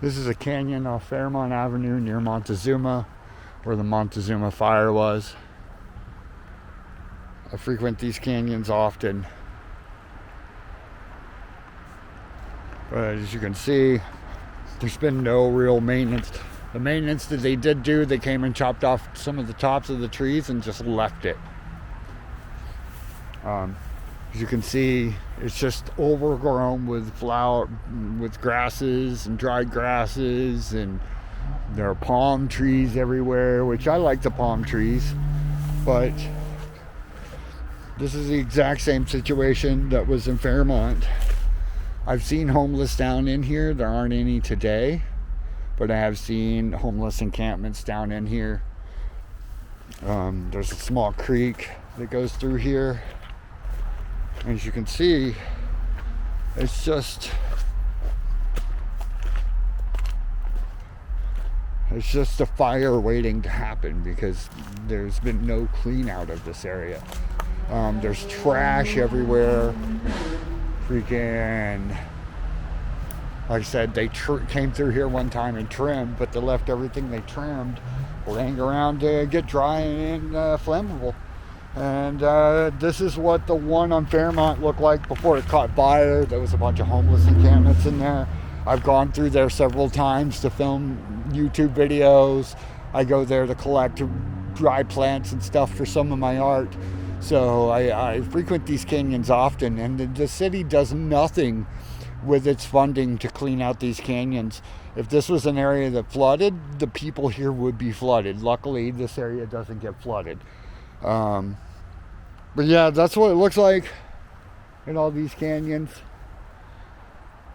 This is a canyon off Fairmont Avenue near Montezuma, where the Montezuma fire was. I frequent these canyons often. But as you can see, there's been no real maintenance. The maintenance that they did do, they came and chopped off some of the tops of the trees and just left it. As you can see, it's just overgrown with with grasses and dried grasses, and there are palm trees everywhere, which I like the palm trees, but this is the exact same situation that was in Fairmont. I've seen homeless down in here. There aren't any today, but I have seen homeless encampments down in here. There's a small creek that goes through here. As you can see, it's just a fire waiting to happen because there's been no clean out of this area. There's trash everywhere. Freaking, like I said, they came through here one time and trimmed, but they left everything they trimmed laying around to get dry and flammable. And this is what the one on Fairmont looked like before it caught fire. There was a bunch of homeless encampments in there. I've gone through there several times to film YouTube videos. I go there to collect dry plants and stuff for some of my art. So I frequent these canyons often, and the city does nothing with its funding to clean out these canyons. If this was an area that flooded, the people here would be flooded. Luckily, this area doesn't get flooded. But yeah, that's what it looks like in all these canyons.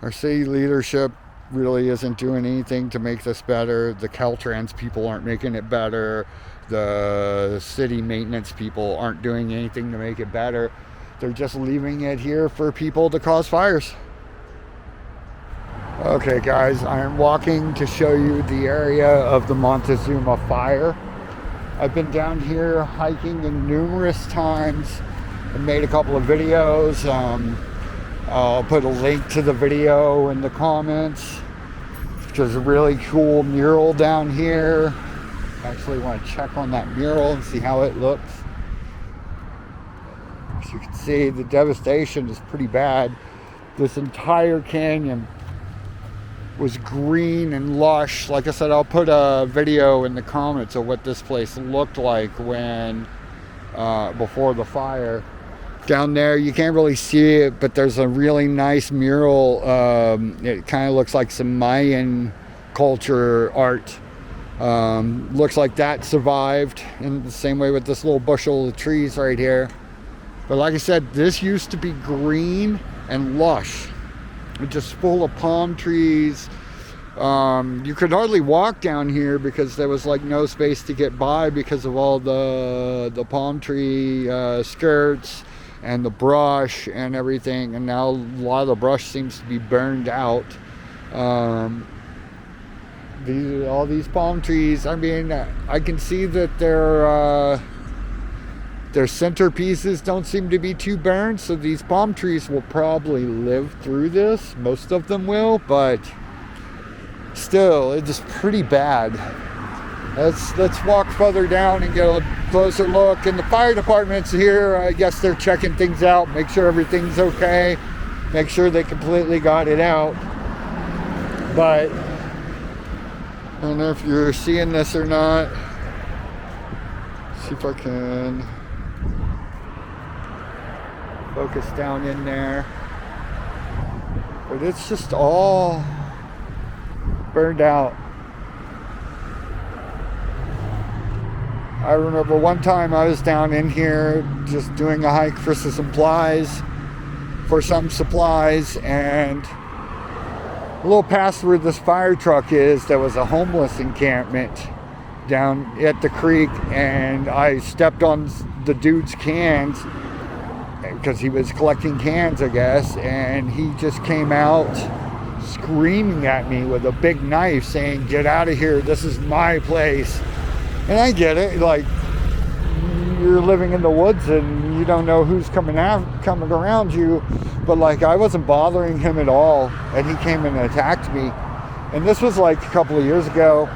Our city leadership really isn't doing anything to make this better. The Caltrans people aren't making it better. The city maintenance people aren't doing anything to make it better. They're just leaving it here for people to cause fires. Okay guys, I am walking to show you the area of the Montezuma fire. I've been down here hiking in numerous times and made a couple of videos. I'll put a link to the video in the comments. There's a really cool mural down here. I actually want to check on that mural and see how it looks. As you can see, the devastation is pretty bad. This entire canyon was green and lush. Like I said, I'll put a video in the comments of what this place looked like when before the fire. Down there, you can't really see it, but there's a really nice mural. It kind of looks like some Mayan culture art. Looks like that survived in the same way with this little bushel of trees right here. But like I said, this used to be green and lush. Just full of palm trees. You could hardly walk down here because there was like no space to get by because of all the palm tree skirts and the brush and everything. And now a lot of the brush seems to be burned out. All these palm trees, I mean, I can see that their centerpieces don't seem to be too burned, so these palm trees will probably live through this. Most of them will, but still, it's pretty bad. Let's walk further down and get a closer look. And the fire department's here. I guess they're checking things out, make sure everything's okay, make sure they completely got it out. But I don't know if you're seeing this or not. See if I can focus down in there. But it's just all burned out. I remember one time I was down in here just doing a hike for some supplies, and a little past where this fire truck is, there was a homeless encampment down at the creek, and I stepped on the dude's cans because he was collecting cans, I guess, and he just came out screaming at me with a big knife saying, "Get out of here, this is my place." And I get it, like, you're living in the woods and you don't know who's coming around you, but like, I wasn't bothering him at all, and he came and attacked me. And this was like a couple of years ago.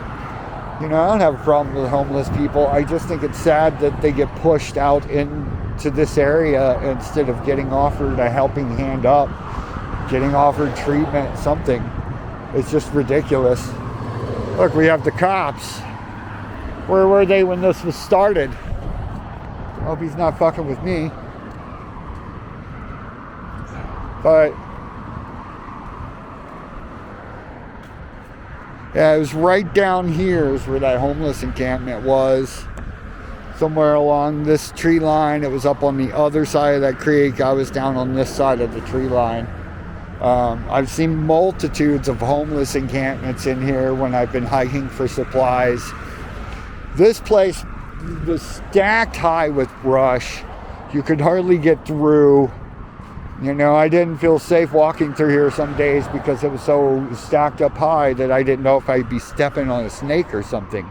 You know, I don't have a problem with homeless people. I just think it's sad that they get pushed out into this area instead of getting offered a helping hand up, getting offered treatment, something. It's just ridiculous. Look, we have the cops. Where were they when this was started? I hope he's not fucking with me. But yeah, it was right down here is where that homeless encampment was. Somewhere along this tree line. It was up on the other side of that creek. I was down on this side of the tree line. I've seen multitudes of homeless encampments in here when I've been hiking for supplies. This place was stacked high with brush. You could hardly get through. You know, I didn't feel safe walking through here some days because it was so stacked up high that I didn't know if I'd be stepping on a snake or something.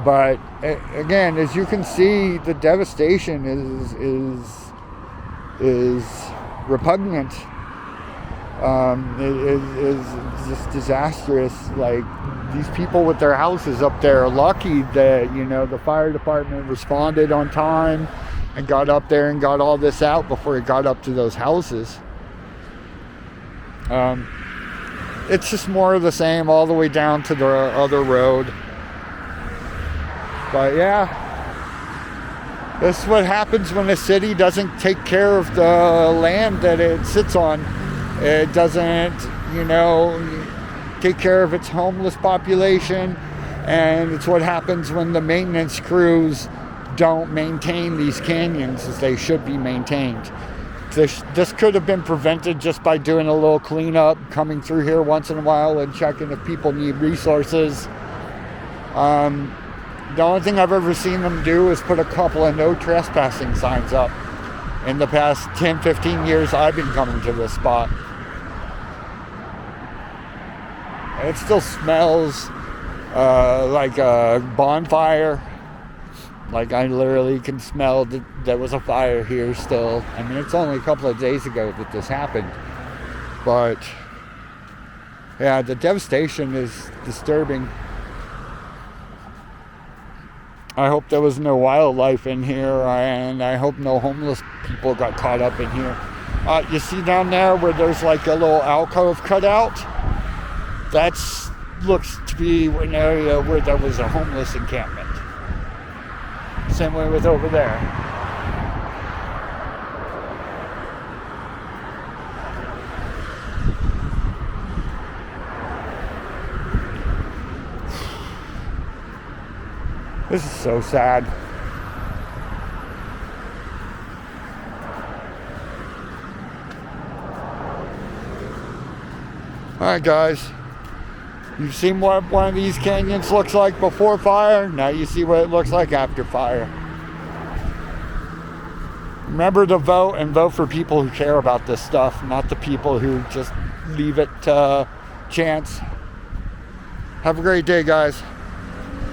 But again, as you can see, the devastation is repugnant. It is just disastrous. Like, these people with their houses up there are lucky that, you know, the fire department responded on time and got up there and got all this out before it got up to those houses. It's just more of the same all the way down to the other road. But yeah, this is what happens when a city doesn't take care of the land that it sits on. It doesn't, you know, take care of its homeless population. And it's what happens when the maintenance crews don't maintain these canyons as they should be maintained. This could have been prevented just by doing a little cleanup, coming through here once in a while and checking if people need resources. The only thing I've ever seen them do is put a couple of no trespassing signs up in the past 10, 15 years I've been coming to this spot. And it still smells like a bonfire. Like, I literally can smell that there was a fire here still. I mean, it's only a couple of days ago that this happened. But yeah, the devastation is disturbing. I hope there was no wildlife in here, and I hope no homeless people got caught up in here. You see down there where there's like a little alcove cut out? That looks to be an area where there was a homeless encampment. Same way with over there. This is so sad. Alright guys, you've seen what one of these canyons looks like before fire. Now you see what it looks like after fire. Remember to vote, and vote for people who care about this stuff, not the people who just leave it to chance. Have a great day, guys.